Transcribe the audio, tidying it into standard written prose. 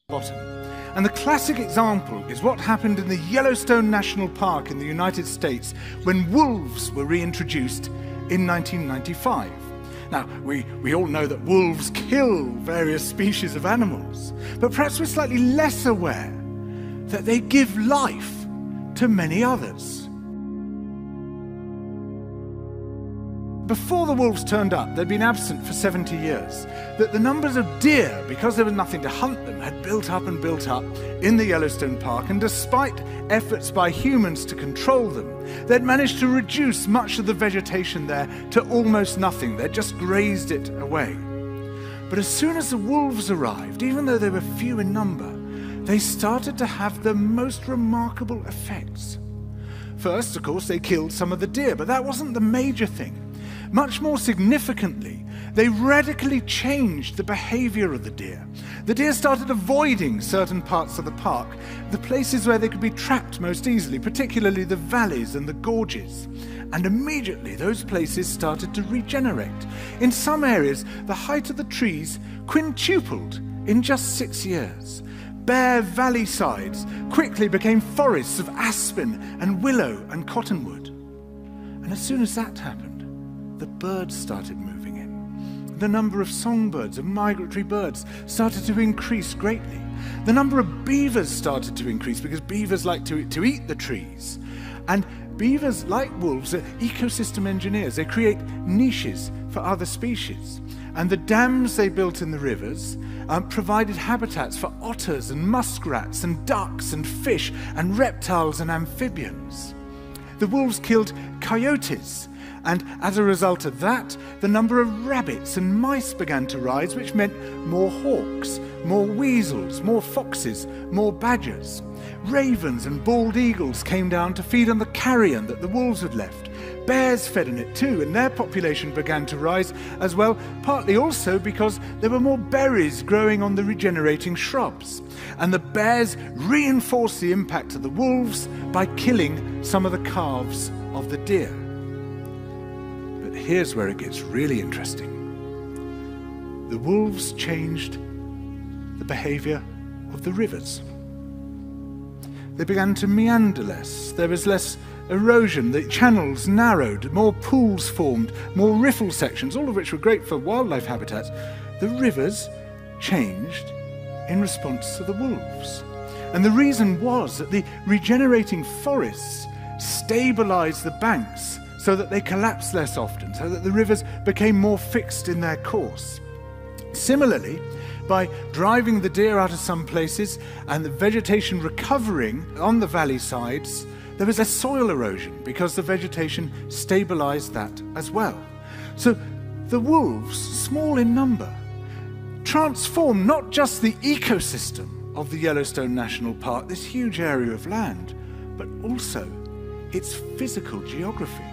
bottom. And the classic example is what happened in the Yellowstone National Park in the United States when wolves were reintroduced in 1995. Now, we all know that wolves kill various species of animals, but perhaps we're slightly less aware that they give life to many others. Before the wolves turned up, they'd been absent for 70 years, that the numbers of deer, because there was nothing to hunt them, had built up in the Yellowstone Park, and despite efforts by humans to control them, they'd managed to reduce much of the vegetation there to almost nothing. They'd just grazed it away. But as soon as the wolves arrived, even though they were few in number, they started to have the most remarkable effects. First, of course, they killed some of the deer, but that wasn't the major thing. Much more significantly, they radically changed the behavior of the deer. The deer started avoiding certain parts of the park, the places where they could be trapped most easily, particularly the valleys and the gorges. And immediately those places started to regenerate. In some areas, the height of the trees quintupled in just 6 years. Bare valley sides quickly became forests of aspen and willow and cottonwood. And as soon as that happened, the birds started moving in. The number of songbirds and migratory birds started to increase greatly. The number of beavers started to increase because beavers like to eat the trees. And beavers, like wolves, are ecosystem engineers. They create niches for other species. And the dams they built in the rivers provided habitats for otters and muskrats and ducks and fish and reptiles and amphibians. The wolves killed coyotes, and as a result of that, the number of rabbits and mice began to rise, which meant more hawks, more weasels, more foxes, more badgers. Ravens and bald eagles came down to feed on the carrion that the wolves had left. Bears fed on it too, and their population began to rise as well, partly also because there were more berries growing on the regenerating shrubs. And the bears reinforced the impact of the wolves by killing some of the calves of the deer. But here's where it gets really interesting. The wolves changed the behavior of the rivers. They began to meander less. There was less erosion. The channels narrowed, more pools formed, more riffle sections, all of which were great for wildlife habitats. The rivers changed in response to the wolves. And the reason was that the regenerating forests stabilized the banks so that they collapsed less often, so that the rivers became more fixed in their course. Similarly, by driving the deer out of some places and the vegetation recovering on the valley sides, there was less soil erosion because the vegetation stabilized that as well. So the wolves, small in number, transformed not just the ecosystem of the Yellowstone National Park, this huge area of land, but also its physical geography.